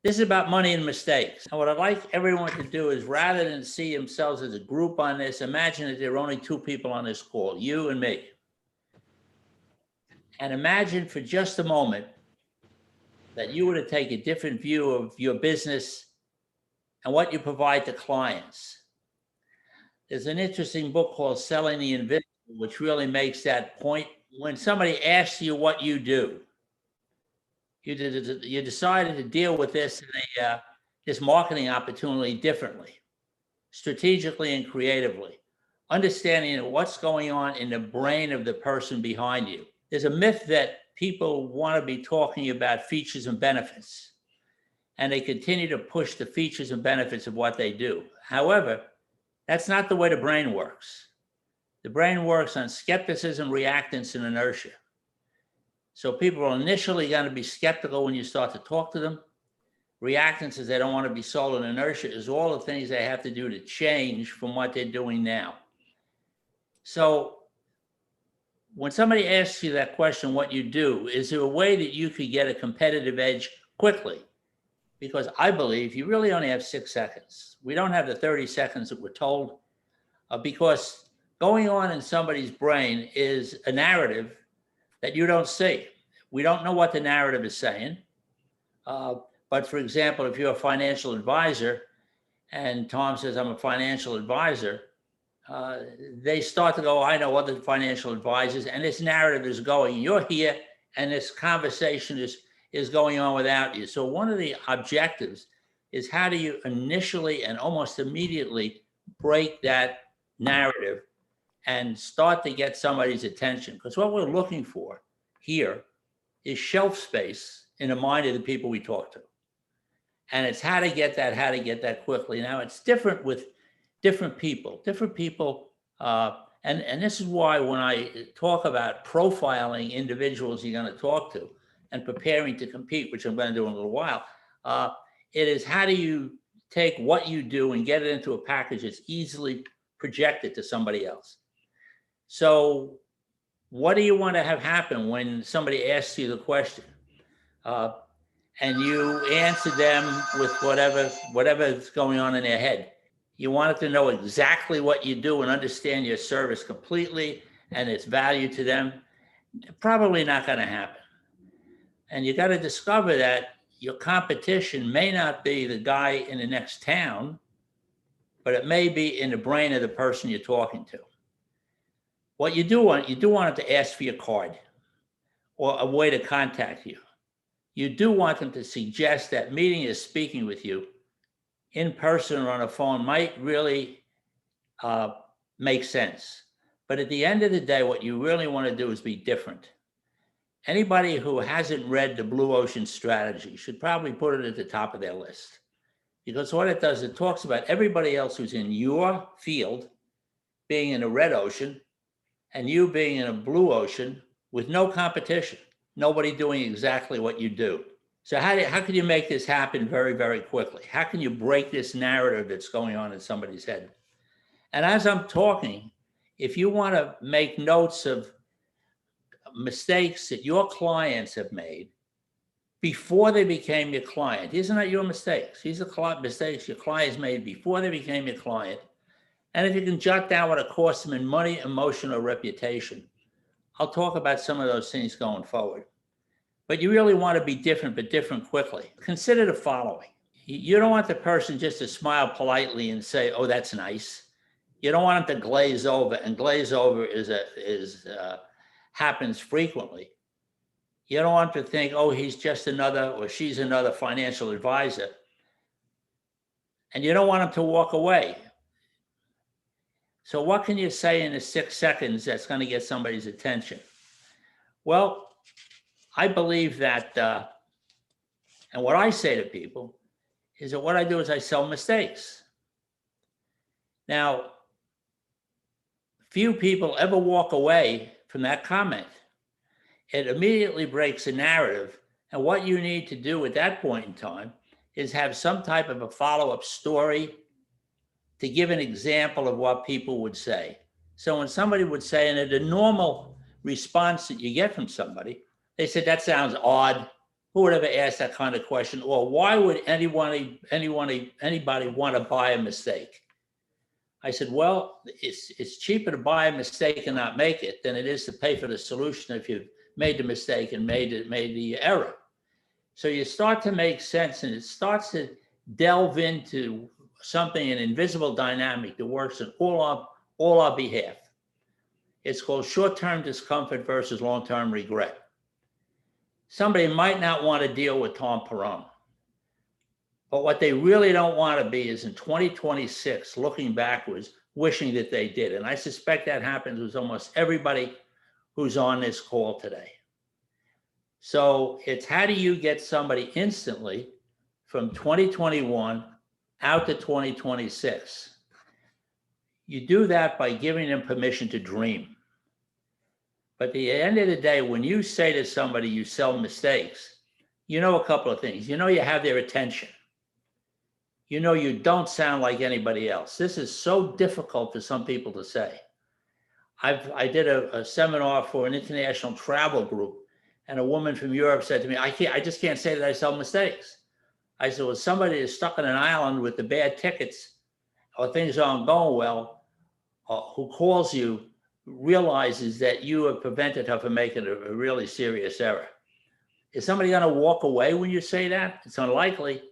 This is about money and mistakes. And what I'd like everyone to do is, rather than see themselves as a group on this, imagine that there are only two people on this call, you and me. And imagine for just a moment that you were to take a different view of your business and what you provide to clients. There's an interesting book called Selling the Invisible, which really makes that point. When somebody asks you what you do, you decided to deal with this marketing opportunity differently, strategically and creatively, understanding what's going on in the brain of the person behind you. There's a myth that people want to be talking about features and benefits, and they continue to push the features and benefits of what they do. However, that's not the way the brain works. The brain works on skepticism, reactance, and inertia. So people are initially going to be skeptical when you start to talk to them. Reactance is they don't want to be sold, and inertia is all the things they have to do to change from what they're doing now. So when somebody asks you that question, what you do, is there a way that you could get a competitive edge quickly? Because I believe you really only have 6 seconds. We don't have the 30 seconds that we're told, because going on in somebody's brain is a narrative that you don't see. We don't know what the narrative is saying. But for example, if you're a financial advisor and Tom says, I'm a financial advisor, they start to go, I know other financial advisors, and this narrative is going. You're here, and this conversation is going on without you. So one of the objectives is, how do you initially and almost immediately break that narrative and start to get somebody's attention? Because what we're looking for here is shelf space in the mind of the people we talk to. And it's how to get that quickly. Now, it's different with different people, and this is why when I talk about profiling individuals you're going to talk to and preparing to compete, which I'm going to do in a little while, it is, how do you take what you do and get it into a package that's easily projected to somebody else? So what do you want to have happen when somebody asks you the question? And you answer them with whatever is going on in their head. You want it to know exactly what you do and understand your service completely and its value to them. Probably not going to happen. And you got to discover that your competition may not be the guy in the next town, but it may be in the brain of the person you're talking to. What you do want them to ask for your card or a way to contact you. You do want them to suggest that meeting or speaking with you in person or on a phone might really make sense. But at the end of the day, what you really want to do is be different. Anybody who hasn't read the Blue Ocean Strategy should probably put it at the top of their list. Because what it does, it talks about everybody else who's in your field being in a red ocean and you being in a blue ocean with no competition. Nobody doing exactly what you do. So how can you make this happen very, very quickly? How can you break this narrative that's going on in somebody's head? And as I'm talking, if you want to make notes of mistakes that your clients have made before they became your client, these are not your mistakes. These are mistakes your clients made before they became your client. And if you can jot down what it costs them in money, emotion, or reputation, I'll talk about some of those things going forward. But you really want to be different, but different quickly. Consider the following. You don't want the person just to smile politely and say, oh, that's nice. You don't want them to glaze over, and glaze over happens frequently. You don't want to think, oh, he's just another, or she's another financial advisor. And you don't want them to walk away. So what can you say in the 6 seconds that's going to get somebody's attention? Well, I believe that, and what I say to people is that what I do is I sell mistakes. Now, few people ever walk away from that comment. It immediately breaks the narrative. And what you need to do at that point in time is have some type of a follow-up story to give an example of what people would say. So when somebody would say, and the normal response that you get from somebody, they said, that sounds odd. who would ever ask that kind of question? Or why would anybody want to buy a mistake? I said, well, it's cheaper to buy a mistake and not make it than it is to pay for the solution if you've made the mistake and made the error. So you start to make sense, and it starts to delve into something, an invisible dynamic that works on all our behalf. It's called short-term discomfort versus long-term regret. Somebody might not want to deal with Tom Perrone, but what they really don't want to be is in 2026, looking backwards, wishing that they did. And I suspect that happens with almost everybody who's on this call today. So it's how do you get somebody instantly from 2021 out to 2026? You do that by giving them permission to dream. But at the end of the day, when you say to somebody you sell mistakes, you know a couple of things. You know you have their attention. You know you don't sound like anybody else. This is so difficult for some people to say. I did a seminar for an international travel group, and a woman from Europe said to me, I just can't say that I sell mistakes. I said, well, somebody is stuck on an island with the bad tickets or things aren't going well, who calls you realizes that you have prevented her from making a really serious error. Is somebody going to walk away when you say that? It's unlikely.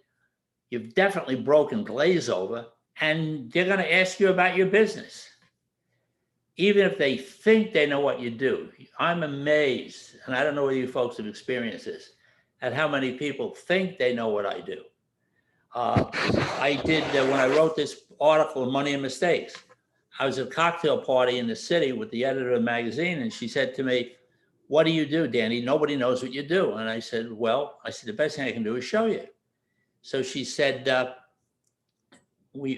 You've definitely broken glaze over, and they're going to ask you about your business. Even if they think they know what you do. I'm amazed, and I don't know whether you folks have experienced this, at how many people think they know what I do. I did, when I wrote this article, Money and Mistakes, I was at a cocktail party in the city with the editor of the magazine, and she said to me, what do you do, Danny? Nobody knows what you do. And I said, the best thing I can do is show you. So she said,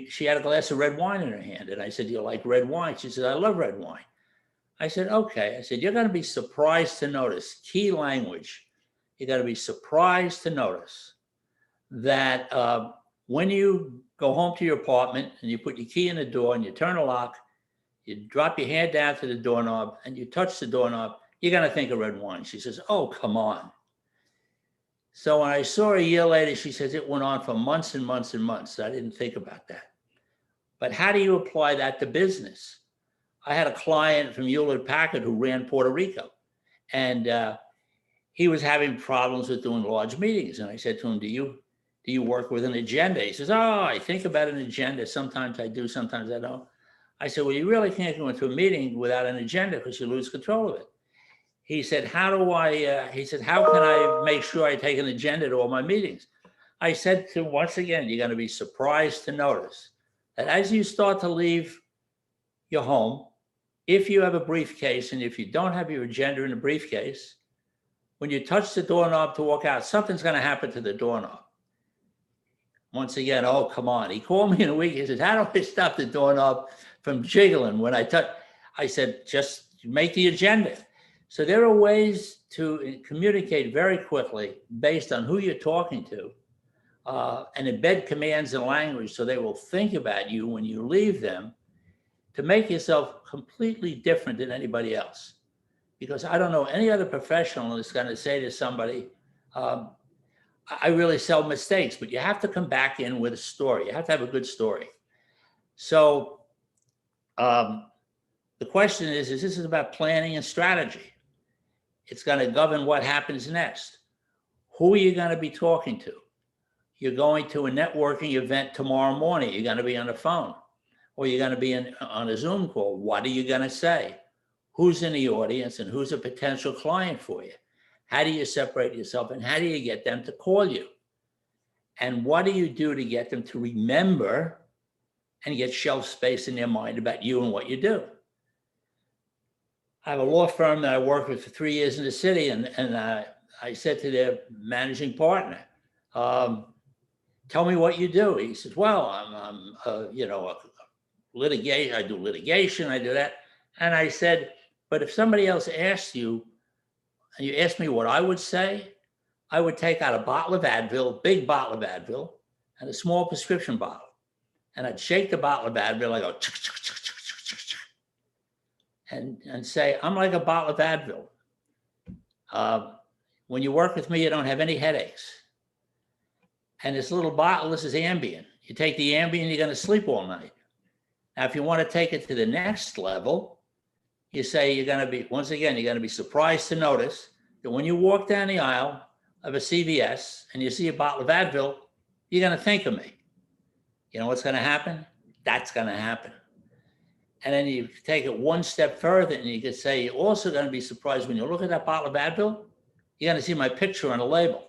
she had a glass of red wine in her hand. And I said, do you like red wine? She said, I love red wine. I said, okay. I said, you're going to be surprised to notice, key language, you're going to be surprised to notice that when you go home to your apartment and you put your key in the door and you turn the lock, you drop your hand down to the doorknob and you touch the doorknob, you're going to think of red wine. She says, oh, come on. So when I saw her a year later, she says it went on for months and months and months. I didn't think about that. But how do you apply that to business? I had a client from Hewlett Packard who ran Puerto Rico, and he was having problems with doing large meetings. And I said to him, do you work with an agenda? He says, oh, I think about an agenda. Sometimes I do, sometimes I don't. I said, well, you really can't go into a meeting without an agenda because you lose control of it. He said, how can I make sure I take an agenda to all my meetings? I said to him, once again, you're going to be surprised to notice that as you start to leave your home, if you have a briefcase and if you don't have your agenda in the briefcase, when you touch the doorknob to walk out, something's going to happen to the doorknob. Once again, oh, come on. He called me in a week. He says, how do I stop the doorknob from jiggling when I touch? I said, just make the agenda. So there are ways to communicate very quickly based on who you're talking to and embed commands and language so they will think about you when you leave them to make yourself completely different than anybody else. Because I don't know any other professional that's going to say to somebody, I really sell mistakes, but you have to come back in with a story. You have to have a good story. So the question is this is about planning and strategy. It's going to govern what happens next. Who are you going to be talking to? You're going to a networking event tomorrow morning. You're going to be on the phone, or you're going to be on a Zoom call. What are you going to say? Who's in the audience and who's a potential client for you? How do you separate yourself and how do you get them to call you? And what do you do to get them to remember and get shelf space in their mind about you and what you do? I have a law firm that I worked with for 3 years in the city, and I said to their managing partner, tell me what you do. He says, well, I'm litigation. I do litigation. I do that. And I said, but if somebody else asked you, and you asked me what I would say, I would take out a bottle of Advil, big bottle of Advil, and a small prescription bottle. And I'd shake the bottle of Advil. I go, and say, I'm like a bottle of Advil. when you work with me, you don't have any headaches. And this little bottle, this is Ambien. You take the Ambien, you're going to sleep all night. Now, if you want to take it to the next level, you say you're going to be, once again, you're going to be surprised to notice that when you walk down the aisle of a CVS and you see a bottle of Advil, you're going to think of me. You know what's going to happen? That's going to happen. And then you take it one step further and you could say, you're also going to be surprised when you look at that bottle of Advil, you're going to see my picture on the label.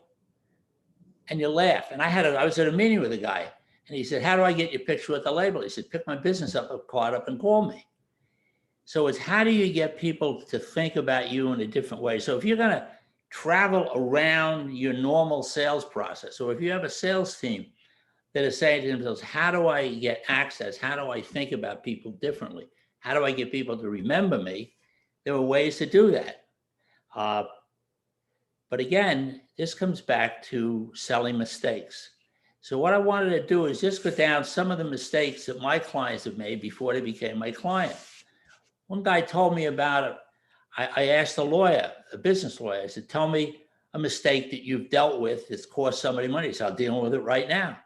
And you laugh. And I was at a meeting with a guy and he said, how do I get your picture with the label? He said, pick my business card up and call me. So it's how do you get people to think about you in a different way? So if you're going to travel around your normal sales process, or if you have a sales team that is saying to themselves, how do I get access? How do I think about people differently? How do I get people to remember me? There are ways to do that. But again, this comes back to selling mistakes. So what I wanted to do is just go down some of the mistakes that my clients have made before they became my client. One guy told me about it. I asked a lawyer, a business lawyer, I said, tell me a mistake that you've dealt with that's cost somebody money. He said, I'm dealing with it right now.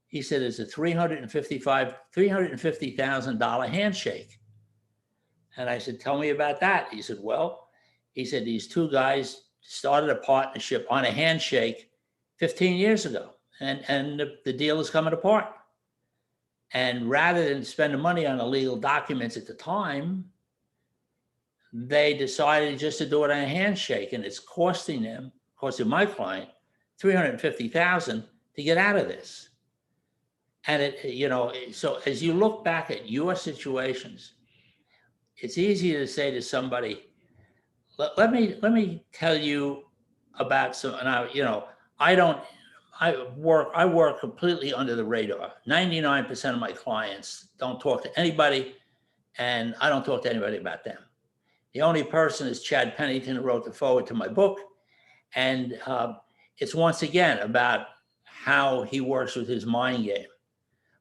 He said, it's a $350,000 handshake. And I said, tell me about that. He said, well, these two guys started a partnership on a handshake 15 years ago, and the deal is coming apart. And rather than spending money on the legal documents at the time, they decided just to do it on a handshake, and it's costing my client $350,000 to get out of this. And so as you look back at your situations, it's easy to say to somebody, let me tell you about some, and I work completely under the radar. 99% of my clients don't talk to anybody, and I don't talk to anybody about them. The only person is Chad Pennington, who wrote the foreword to my book. And it's once again about how he works with his mind game.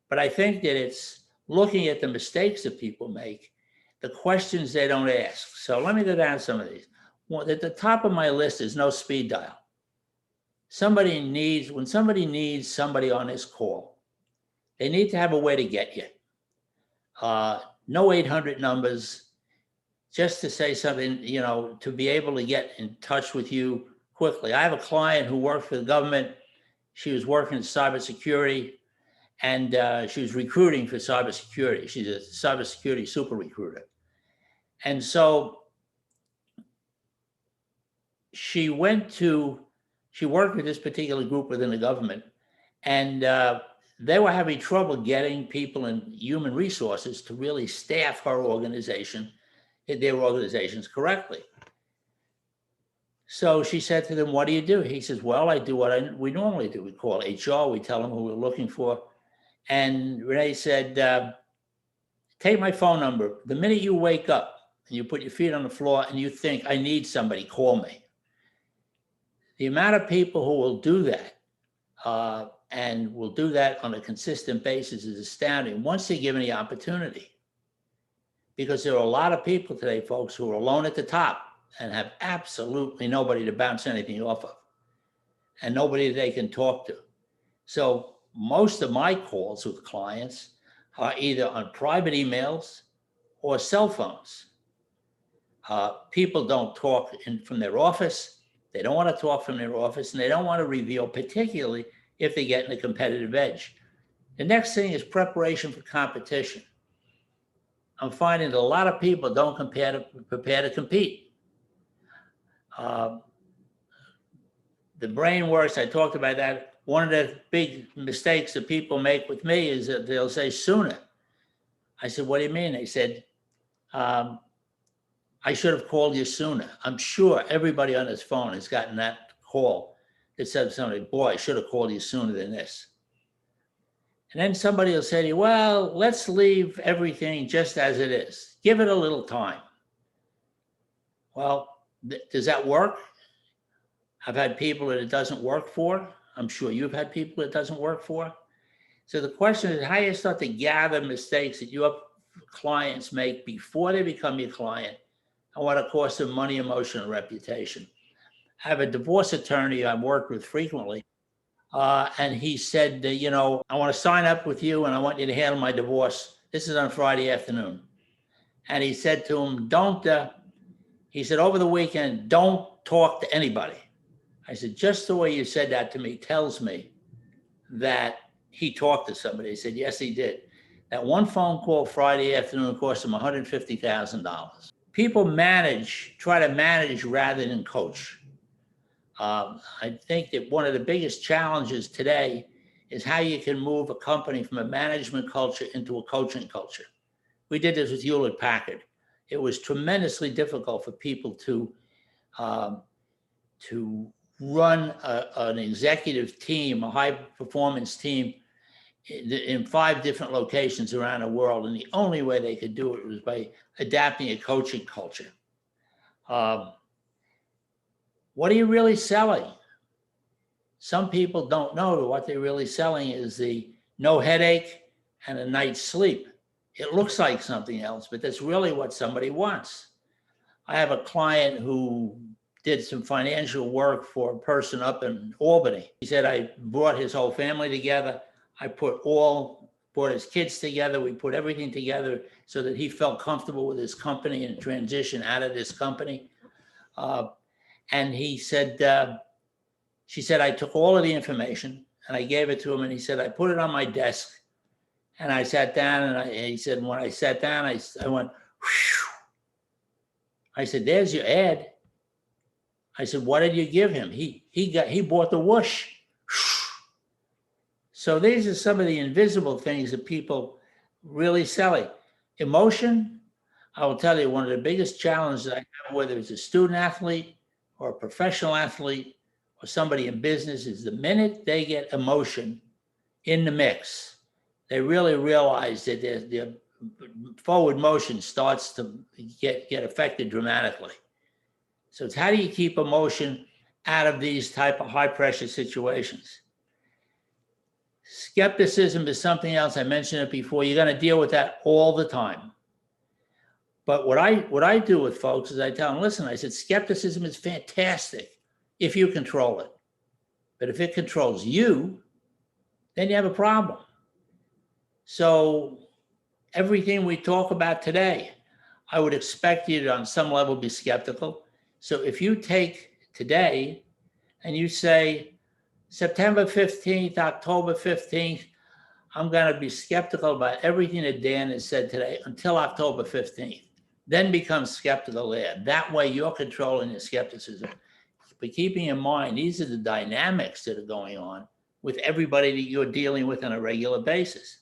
But I think that it's looking at the mistakes that people make, the questions they don't ask. So let me go down some of these. Well, at the top of my list is no speed dial. When somebody needs somebody on this call, they need to have a way to get you. No 800 numbers, just to say something, to be able to get in touch with you quickly. I have a client who worked for the government. She was working in cybersecurity, and she was recruiting for cybersecurity. She's a cybersecurity super recruiter. And so she worked with this particular group within the government, and they were having trouble getting people in human resources to really staff their organizations correctly. So she said to them, what do you do? He says, well, I do what we normally do. We call HR, we tell them who we're looking for. And Renee said, take my phone number. The minute you wake up and you put your feet on the floor and you think, I need somebody, call me. The amount of people who will do that and will do that on a consistent basis is astounding once they're given the opportunity. Because there are a lot of people today, folks, who are alone at the top and have absolutely nobody to bounce anything off of and nobody they can talk to. So most of my calls with clients are either on private emails or cell phones. People don't talk from their office. They don't want to talk from their office, and they don't want to reveal, particularly if they get in a competitive edge. The next thing is preparation for competition. I'm finding that a lot of people don't prepare to compete. The brain works, I talked about that. One of the big mistakes that people make with me is that they'll say sooner. I said, what do you mean? They said, I should have called you sooner. I'm sure everybody on his phone has gotten that call that said somebody, boy, I should have called you sooner than this. And then somebody will say to you, well, let's leave everything just as it is. Give it a little time. Well, does that work? I've had people that it doesn't work for. I'm sure you've had people it doesn't work for. So the question is how you start to gather mistakes that your clients make before they become your client and what it costs them money, emotion, and reputation. I have a divorce attorney I've worked with frequently. And he said, I want to sign up with you and I want you to handle my divorce. This is on Friday afternoon. And he said to him, he said, over the weekend, don't talk to anybody. I said, just the way you said that to me tells me that he talked to somebody. He said, yes, he did. That one phone call Friday afternoon cost him $150,000. People try to manage rather than coach. I think that one of the biggest challenges today is how you can move a company from a management culture into a coaching culture. We did this with Hewlett Packard. It was tremendously difficult for people to run an executive team, a high performance team in 5 different locations around the world. And the only way they could do it was by adapting a coaching culture. What are you really selling? Some people don't know that what they're really selling is the no headache and a night's sleep. It looks like something else, but that's really what somebody wants. I have a client who did some financial work for a person up in Albany. He said, I brought his whole family together. I brought his kids together. We put everything together so that he felt comfortable with his company and transition out of this company. And he said, she said, I took all of the information and I gave it to him. And he said, I put it on my desk and I sat down and he said, when I sat down, I went, whew. I said, there's your ad. I said, what did you give him? He bought the whoosh. So these are some of the invisible things that people really selling. Emotion, I will tell you, one of the biggest challenges I have, whether it's a student athlete or a professional athlete or somebody in business, is the minute they get emotion in the mix, they really realize that their forward motion starts to get affected dramatically. So it's how do you keep emotion out of these type of high pressure situations? Skepticism is something else. I mentioned it before. You're going to deal with that all the time. But what I do with folks is I tell them, listen, I said, skepticism is fantastic if you control it. But if it controls you, then you have a problem. So everything we talk about today, I would expect you to, on some level, be skeptical. So if you take today and you say, September 15th, October 15th, I'm going to be skeptical about everything that Dan has said today until October 15th. Then become skeptical there. That way you're controlling your skepticism. But keeping in mind, these are the dynamics that are going on with everybody that you're dealing with on a regular basis.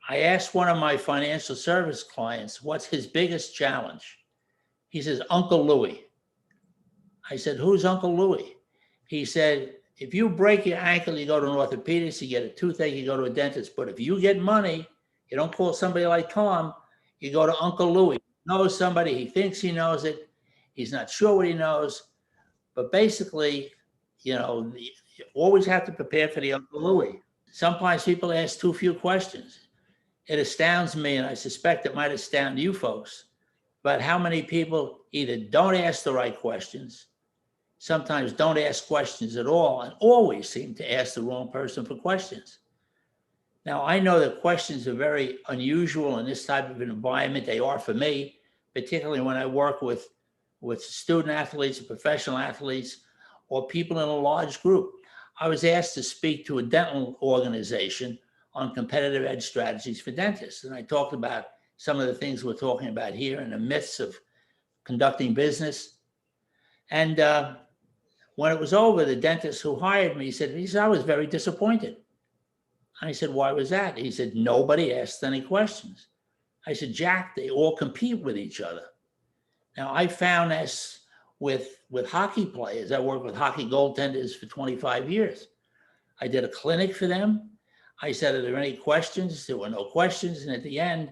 I asked one of my financial service clients, what's his biggest challenge? He says, Uncle Louie. I said, who's Uncle Louie? He said, if you break your ankle, you go to an orthopedist, you get a toothache, you go to a dentist. But if you get money, you don't call somebody like Tom, you go to Uncle Louie. He knows somebody, he thinks he knows it. He's not sure what he knows. But basically, you always have to prepare for the Uncle Louie. Sometimes people ask too few questions. It astounds me, and I suspect it might astound you folks, but how many people either don't ask the right questions, sometimes don't ask questions at all, and always seem to ask the wrong person for questions. Now, I know that questions are very unusual in this type of an environment. They are for me, particularly when I work with student athletes and professional athletes or people in a large group. I was asked to speak to a dental organization on competitive edge strategies for dentists. And I talked about some of the things we're talking about here and the myths of conducting business. And when it was over, the dentist who hired me said, I was very disappointed. I said, why was that? He said, nobody asked any questions. I said, Jack, they all compete with each other. Now, I found this with hockey players. I worked with hockey goaltenders for 25 years. I did a clinic for them. I said, are there any questions? There were no questions. And at the end,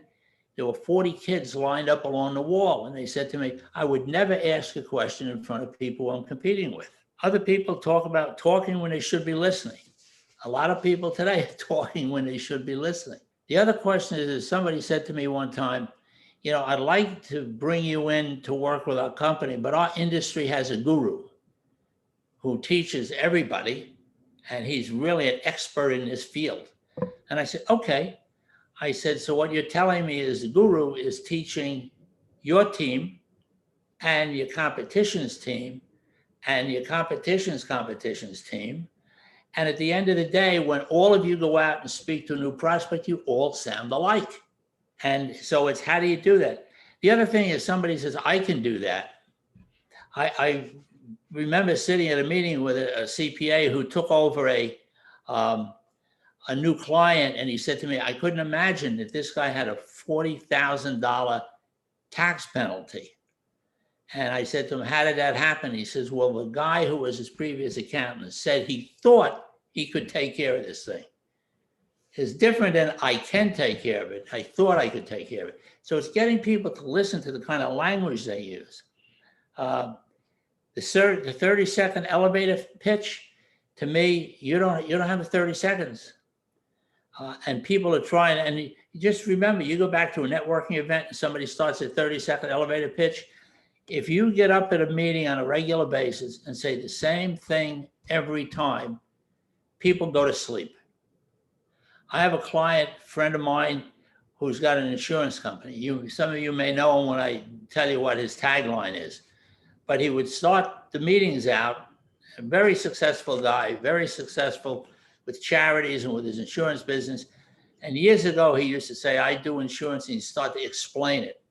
there were 40 kids lined up along the wall. And they said to me, I would never ask a question in front of people I'm competing with. Other people talk about talking when they should be listening. A lot of people today are talking when they should be listening. The other question is somebody said to me one time, I'd like to bring you in to work with our company, but our industry has a guru. who teaches everybody, and he's really an expert in this field. And I said, okay. I said, so what you're telling me is the guru is teaching your team and your competition's team and your competition's team. And at the end of the day, when all of you go out and speak to a new prospect, you all sound alike. And so it's, how do you do that? The other thing is, somebody says, I can do that. I remember sitting at a meeting with a CPA who took over a new client, and he said to me, I couldn't imagine that this guy had a $40,000 tax penalty. And I said to him, how did that happen? He says, well, the guy who was his previous accountant said he thought he could take care of this thing. It's different than I can take care of it. I thought I could take care of it. So it's getting people to listen to the kind of language they use. The 30-second elevator pitch, to me, you don't have 30 seconds. And people are trying, and you just remember, you go back to a networking event and somebody starts a 30-second elevator pitch. If you get up at a meeting on a regular basis and say the same thing every time, people go to sleep. I have a client, friend of mine, who's got an insurance company. Some of you may know him when I tell you what his tagline is. But he would start the meetings out, a very successful guy, very successful with charities and with his insurance business. And years ago, he used to say, I do insurance, and he'd start to explain it.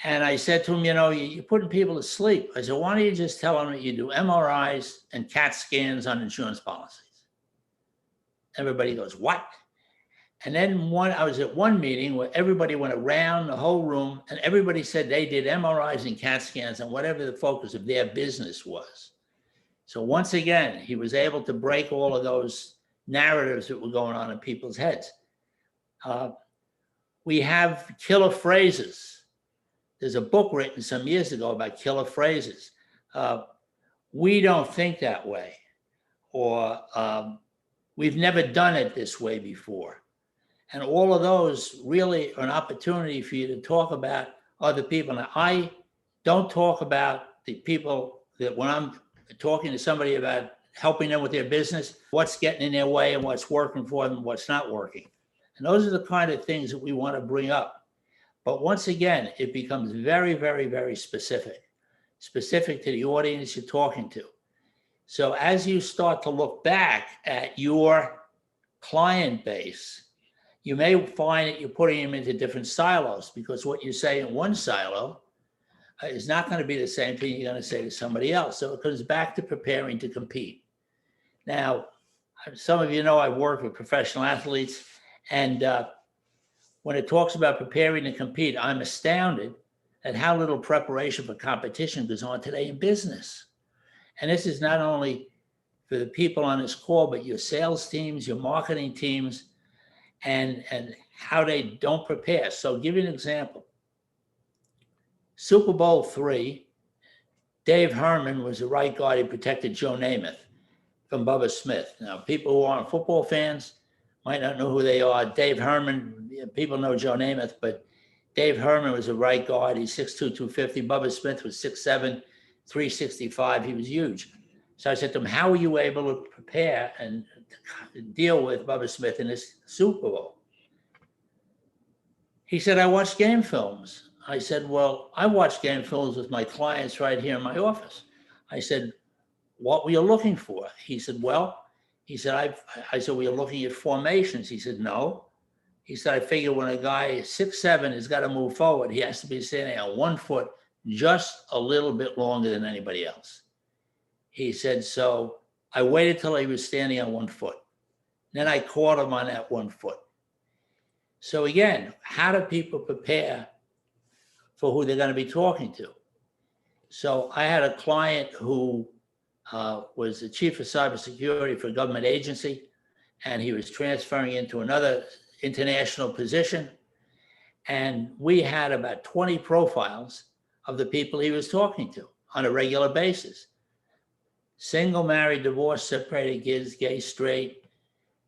And I said to him, you're putting people to sleep. I said, why don't you just tell them that you do MRIs and CAT scans on insurance policies? Everybody goes, what? And then I was at one meeting where everybody went around the whole room, and everybody said they did MRIs and CAT scans on whatever the focus of their business was. So once again, he was able to break all of those narratives that were going on in people's heads. We have killer phrases. There's a book written some years ago about killer phrases. We don't think that way, or we've never done it this way before. And all of those really are an opportunity for you to talk about other people. Now, I don't talk about the people that, when I'm talking to somebody about helping them with their business, what's getting in their way and what's working for them, what's not working. And those are the kind of things that we want to bring up. But once again, it becomes very, very, very specific to the audience you're talking to. So as you start to look back at your client base, you may find that you're putting them into different silos, because what you say in one silo is not going to be the same thing you're going to say to somebody else. So it comes back to preparing to compete. Now, some of you know I've worked with professional athletes, and when it talks about preparing to compete, I'm astounded at how little preparation for competition goes on today in business. And this is not only for the people on this call, but your sales teams, your marketing teams, and how they don't prepare. So I'll give you an example. Super Bowl III, Dave Herman was the right guard. He protected Joe Namath from Bubba Smith. Now, people who aren't football fans might not know who they are. Dave Herman, people know Joe Namath, but Dave Herman was a right guard. He's 6'2", 250. Bubba Smith was 6'7", 365. He was huge. So I said to him, how were you able to prepare and deal with Bubba Smith in this Super Bowl? He said, I watched game films. I said, well, I watch game films with my clients right here in my office. I said, what were you looking for? He said, well, I said, were you looking at formations? He said, no. He said, I figure when a guy is 6'7" has got to move forward, he has to be standing on 1 foot just a little bit longer than anybody else. He said, so I waited till he was standing on 1 foot. Then I caught him on that 1 foot. So again, how do people prepare for who they're going to be talking to? So I had a client who was the chief of cybersecurity for a government agency, and he was transferring into another international position. And we had about 20 profiles of the people he was talking to on a regular basis. Single, married, divorced, separated, kids, gay, straight,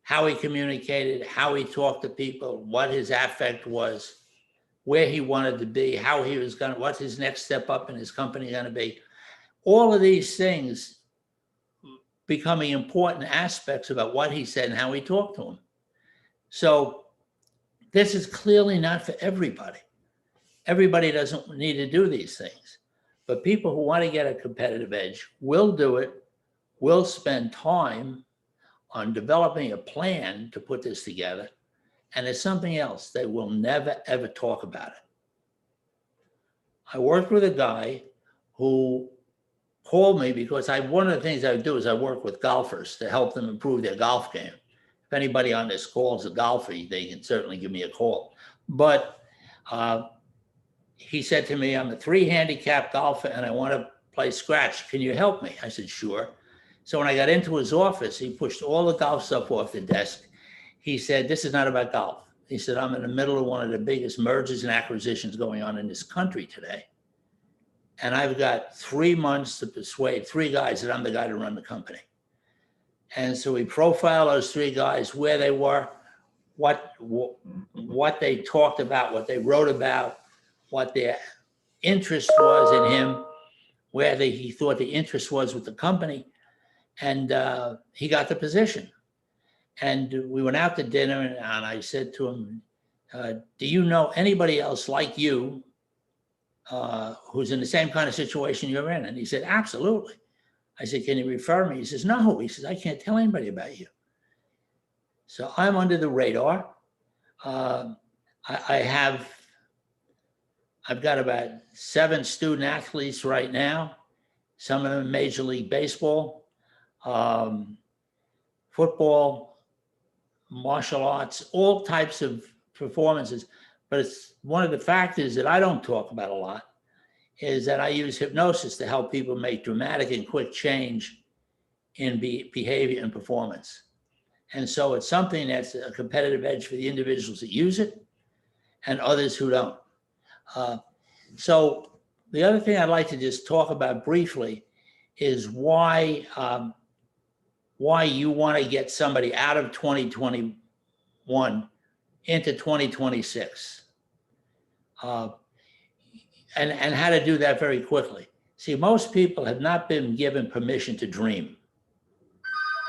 how he communicated, how he talked to people, what his affect was, where he wanted to be, how he was going to, what's his next step up in his company going to be. All of these things becoming important aspects about what he said and how he talked to him. So this is clearly not for everybody. Everybody doesn't need to do these things, but people who want to get a competitive edge will do it, will spend time on developing a plan to put this together. And it's something else. They will never, ever talk about it. I worked with a guy who called me because one of the things I do is I work with golfers to help them improve their golf game. If anybody on this call is a golfer, they can certainly give me a call. But he said to me, I'm a 3 handicap golfer and I want to play scratch. Can you help me? I said, sure. So when I got into his office, he pushed all the golf stuff off the desk. He said, this is not about golf. He said, I'm in the middle of one of the biggest mergers and acquisitions going on in this country today. And I've got 3 months to persuade 3 guys that I'm the guy to run the company. And so we profiled those 3 guys, where they were, what they talked about, what they wrote about, what their interest was in him, where he thought the interest was with the company. And he got the position. And we went out to dinner, and I said to him, do you know anybody else like you who's in the same kind of situation you're in? And he said, absolutely. I said, can you refer me? He says, no. He says, I can't tell anybody about you. So I'm under the radar. I've got about 7 student athletes right now, some of them in Major League Baseball, football, martial arts, all types of performances. But it's one of the factors that I don't talk about a lot is that I use hypnosis to help people make dramatic and quick change in behavior and performance. And so it's something that's a competitive edge for the individuals that use it and others who don't. So the other thing I'd like to just talk about briefly is why you want to get somebody out of 2021 into 2026. And how to do that very quickly. See, most people have not been given permission to dream.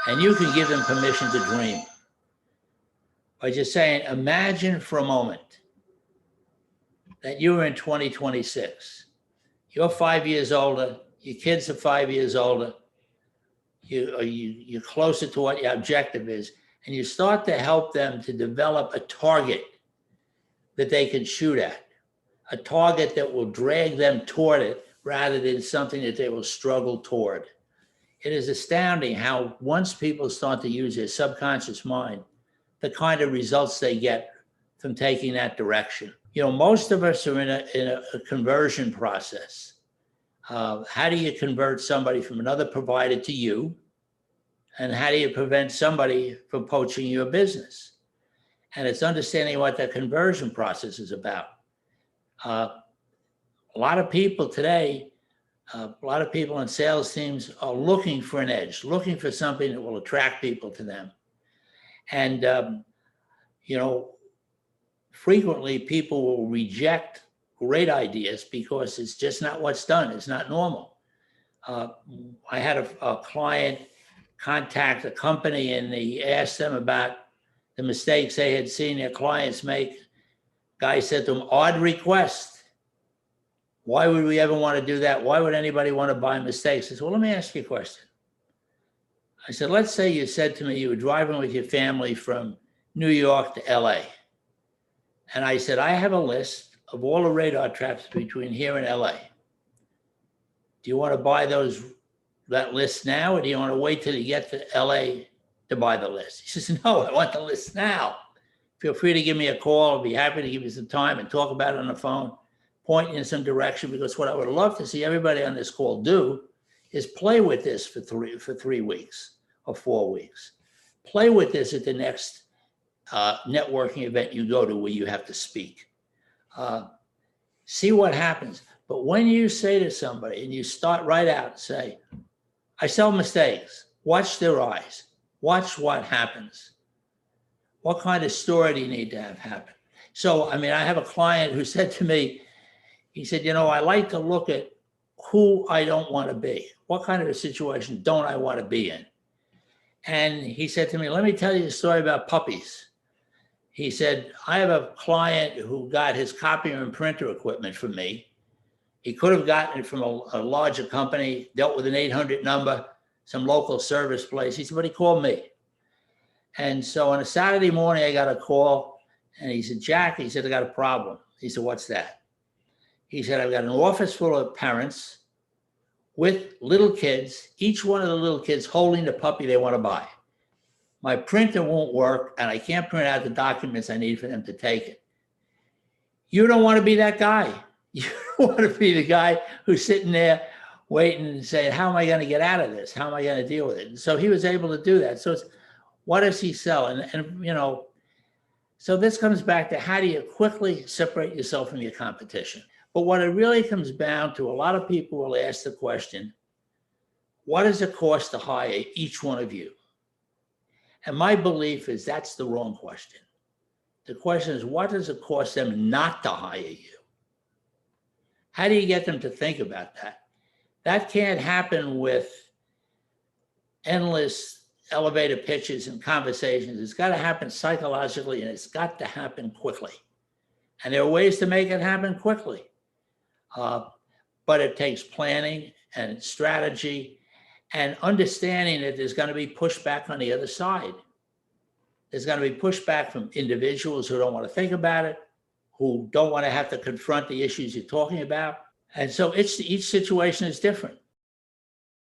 And you can give them permission to dream by just saying, imagine for a moment that you're in 2026. You're 5 years older, your kids are 5 years older, you're closer to what your objective is, and you start to help them to develop a target that they can shoot at, a target that will drag them toward it rather than something that they will struggle toward. It is astounding how once people start to use their subconscious mind, the kind of results they get from taking that direction. You know, most of us are in a conversion process. How do you convert somebody from another provider to you? And how do you prevent somebody from poaching your business? And it's understanding what that conversion process is about. A lot of people today, a lot of people in sales teams are looking for an edge, looking for something that will attract people to them. And, you know, frequently people will reject great ideas because it's just not what's done. It's not normal. I had a client contact a company and he asked them about the mistakes they had seen their clients make. Guy said to him, odd request. Why would we ever want to do that? Why would anybody want to buy mistakes? I said, well, let me ask you a question. I said, let's say you said to me you were driving with your family from New York to LA. And I said, I have a list of all the radar traps between here and LA. Do you want to buy that list now, or do you want to wait till you get to LA to buy the list? He says, no, I want the list now. Feel free to give me a call. I'll be happy to give you some time and talk about it on the phone, point you in some direction, because what I would love to see everybody on this call do is play with this for 3 weeks or 4 weeks. Play with this at the next networking event you go to where you have to speak. See what happens. But when you say to somebody and you start right out and say, I sell mistakes, watch their eyes, watch what happens. What kind of story do you need to have happen? So, I mean, I have a client who said to me, he said, you know, I like to look at who I don't want to be. What kind of a situation don't I want to be in? And he said to me, let me tell you a story about puppies. He said, I have a client who got his copier and printer equipment from me. He could have gotten it from a larger company, dealt with an 800 number, some local service place. He said, but he called me. And so on a Saturday morning, I got a call and he said, Jack, he said, I got a problem. He said, what's that? He said, I've got an office full of parents with little kids, each one of the little kids holding the puppy they want to buy. My printer won't work and I can't print out the documents I need for them to take it. You don't want to be that guy. You don't want to be the guy who's sitting there waiting and saying, how am I going to get out of this? How am I going to deal with it? And so he was able to do that. So it's, what does he sell? And you know, so this comes back to how do you quickly separate yourself from your competition? But what it really comes down to, a lot of people will ask the question, what does it cost to hire each one of you? And my belief is that's the wrong question. The question is, what does it cost them not to hire you? How do you get them to think about that? That can't happen with endless elevator pitches and conversations. It's got to happen psychologically and it's got to happen quickly. And there are ways to make it happen quickly. But it takes planning and strategy and understanding that there's going to be pushback on the other side. There's going to be pushback from individuals who don't want to think about it, who don't want to have to confront the issues you're talking about. And so each situation is different.